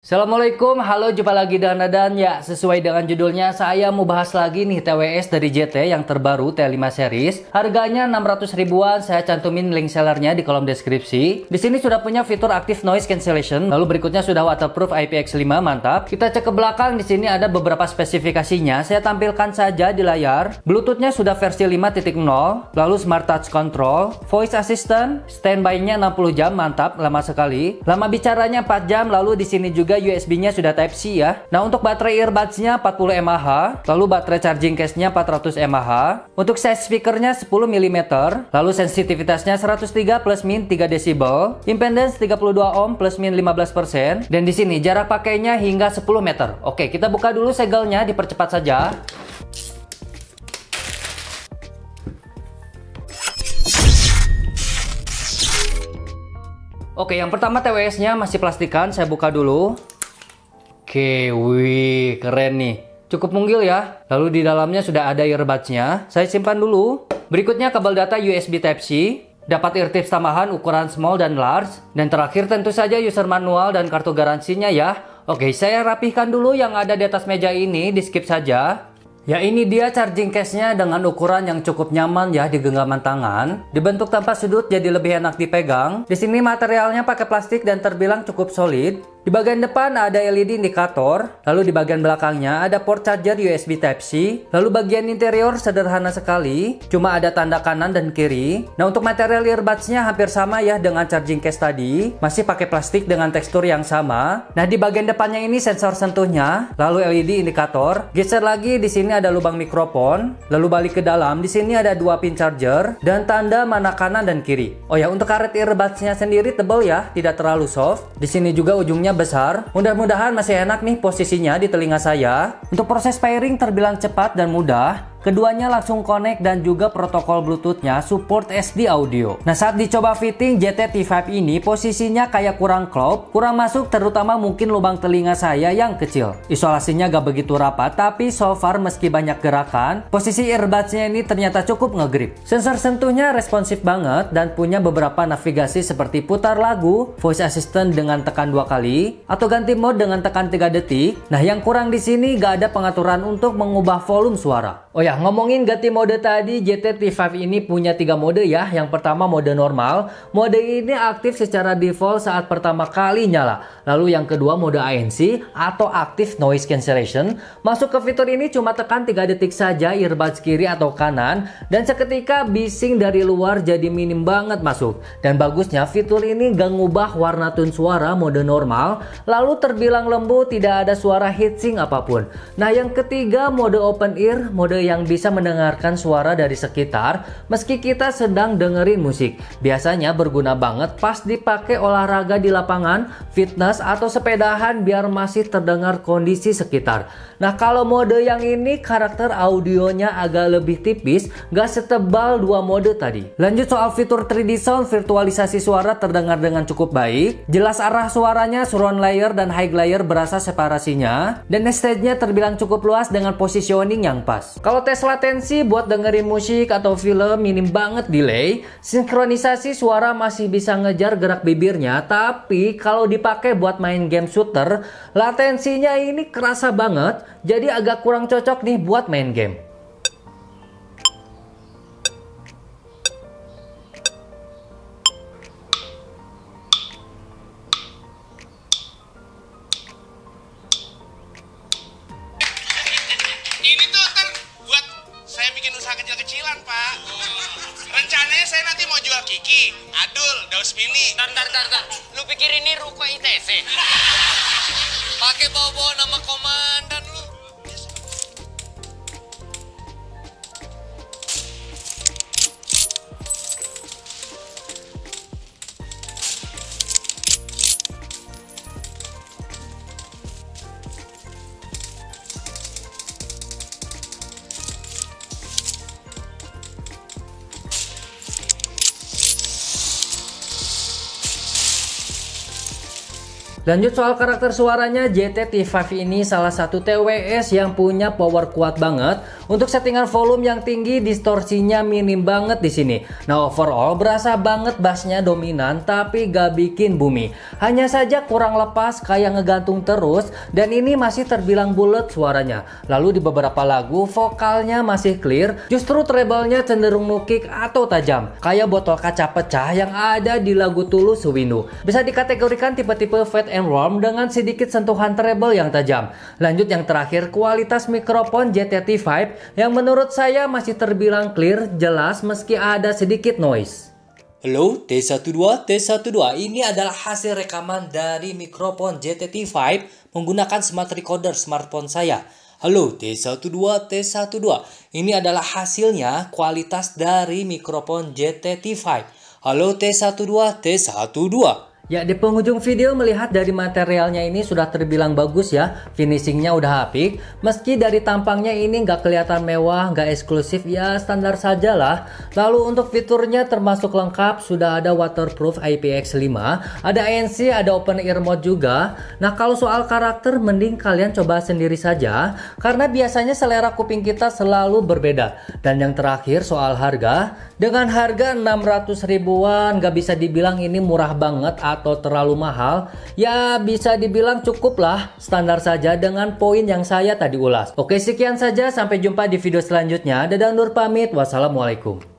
Assalamualaikum, halo, jumpa lagi dengan Dadan. Ya, sesuai dengan judulnya, saya mau bahas lagi nih TWS dari JT yang terbaru T5 series. Harganya 600 ribuan, saya cantumin link sellernya di kolom deskripsi. Di sini sudah punya fitur active noise cancellation, lalu berikutnya sudah waterproof IPX5, mantap. Kita cek ke belakang, di sini ada beberapa spesifikasinya, saya tampilkan saja di layar. Bluetoothnya sudah versi 5.0, lalu smart touch control, voice assistant, standby-nya 60 jam, mantap, lama sekali. Lama bicaranya 4 jam, lalu di sini juga USB-nya sudah Type-C ya. Nah, untuk baterai earbuds-nya 40 mAh, lalu baterai charging case-nya 400 mAh. Untuk size speaker-nya 10 mm, lalu sensitivitasnya 103 plus min 3 desibel, impedance 32 ohm plus min 15%, dan di sini jarak pakainya hingga 10 meter. Oke, kita buka dulu segelnya, dipercepat saja. Oke, yang pertama TWS-nya masih plastikan, saya buka dulu. Oke, wih, keren nih. Cukup mungil ya. Lalu di dalamnya sudah ada earbuds-nya. Saya simpan dulu. Berikutnya kabel data USB Type-C. Dapat eartips tambahan ukuran small dan large. Dan terakhir tentu saja user manual dan kartu garansinya ya. Oke, saya rapihkan dulu yang ada di atas meja ini, di skip saja. Ya, ini dia charging case-nya dengan ukuran yang cukup nyaman ya di genggaman tangan. Dibentuk tanpa sudut jadi lebih enak dipegang. Di sini materialnya pakai plastik dan terbilang cukup solid. Di bagian depan ada LED indikator, lalu di bagian belakangnya ada port charger USB Type-C, lalu bagian interior sederhana sekali, cuma ada tanda kanan dan kiri. Nah, untuk material earbuds-nya hampir sama ya dengan charging case tadi, masih pakai plastik dengan tekstur yang sama. Nah, di bagian depannya ini sensor sentuhnya, lalu LED indikator. Geser lagi, di sini ada lubang mikrofon, lalu balik ke dalam, di sini ada 2 pin charger dan tanda mana kanan dan kiri. Oh ya, untuk karet earbuds-nya sendiri tebal ya, tidak terlalu soft. Di sini juga ujungnya besar. Mudah-mudahan masih enak nih posisinya di telinga saya. Untuk proses pairing terbilang cepat dan mudah. Keduanya langsung connect dan juga protokol Bluetooth-nya support SD audio. Nah, saat dicoba fitting JT T5 ini posisinya kayak kurang klop, kurang masuk, terutama mungkin lubang telinga saya yang kecil. Isolasinya gak begitu rapat, tapi so far meski banyak gerakan, posisi earbuds-nya ini ternyata cukup ngegrip. Sensor sentuhnya responsif banget dan punya beberapa navigasi seperti putar lagu, voice assistant dengan tekan 2 kali, atau ganti mode dengan tekan 3 detik. Nah, yang kurang di sini gak ada pengaturan untuk mengubah volume suara. Oh ya, ngomongin ganti mode tadi, JT T5 ini punya 3 mode ya. Yang pertama mode normal. Mode ini aktif secara default saat pertama kali nyala. Lalu yang kedua mode ANC atau active noise cancellation. Masuk ke fitur ini cuma tekan 3 detik saja earbuds kiri atau kanan. Dan seketika bising dari luar jadi minim banget masuk. Dan bagusnya fitur ini gak ngubah warna tone suara mode normal. Lalu terbilang lembut, tidak ada suara heatsink apapun. Nah, yang ketiga mode open ear. Mode yang bisa mendengarkan suara dari sekitar meski kita sedang dengerin musik. Biasanya berguna banget pas dipakai olahraga di lapangan, fitness, atau sepedahan biar masih terdengar kondisi sekitar. Nah, kalau mode yang ini karakter audionya agak lebih tipis, gak setebal 2 mode tadi. Lanjut soal fitur 3D sound, virtualisasi suara terdengar dengan cukup baik. Jelas arah suaranya, surround layer dan high layer berasa separasinya. Dan stage-nya terbilang cukup luas dengan positioning yang pas. Kalau tes latensi buat dengerin musik atau film minim banget delay. Sinkronisasi suara masih bisa ngejar gerak bibirnya, tapi kalau dipakai buat main game shooter, latensinya ini kerasa banget, jadi agak kurang cocok nih buat main game. Ini tuh kan buat saya bikin usaha kecil-kecilan, Pak. Rencananya saya nanti mau jual Kiki, Adul, Daus Mini. Ntar. Lu pikir ini ruko ITC? Pakai bawa-bawa nama komandan lu. Lanjut soal karakter suaranya, JT-T5 ini salah satu TWS yang punya power kuat banget. Untuk settingan volume yang tinggi, distorsinya minim banget di sini. Nah, overall berasa banget bassnya dominan tapi gak bikin bumi. Hanya saja kurang lepas kayak ngegantung terus, dan ini masih terbilang bulat suaranya. Lalu di beberapa lagu vokalnya masih clear, justru treble-nya cenderung nukik atau tajam, kayak botol kaca pecah yang ada di lagu Tulus Sewindu. Bisa dikategorikan tipe-tipe fat and warm dengan sedikit sentuhan treble yang tajam. Lanjut yang terakhir, kualitas mikrofon JT-T5 yang menurut saya masih terbilang clear, jelas meski ada sedikit noise. Halo, T12, T12. Ini adalah hasil rekaman dari mikrofon JT-T5 menggunakan smart recorder smartphone saya. Halo, T12, T12. Ini adalah hasilnya kualitas dari mikrofon JT-T5. Halo, T12, T12. Ya, di penghujung video melihat dari materialnya ini sudah terbilang bagus ya. Finishingnya udah apik. Meski dari tampangnya ini nggak kelihatan mewah, nggak eksklusif, ya standar saja lah. Lalu untuk fiturnya termasuk lengkap. Sudah ada waterproof IPX5, ada ANC, ada open ear mode juga. Nah, kalau soal karakter mending kalian coba sendiri saja, karena biasanya selera kuping kita selalu berbeda. Dan yang terakhir soal harga. Dengan harga 600 ribuan nggak bisa dibilang ini murah banget atau terlalu mahal. Ya bisa dibilang cukup lah, standar saja dengan poin yang saya tadi ulas. Oke, sekian saja, sampai jumpa di video selanjutnya. Dadah, Nur pamit, wassalamualaikum.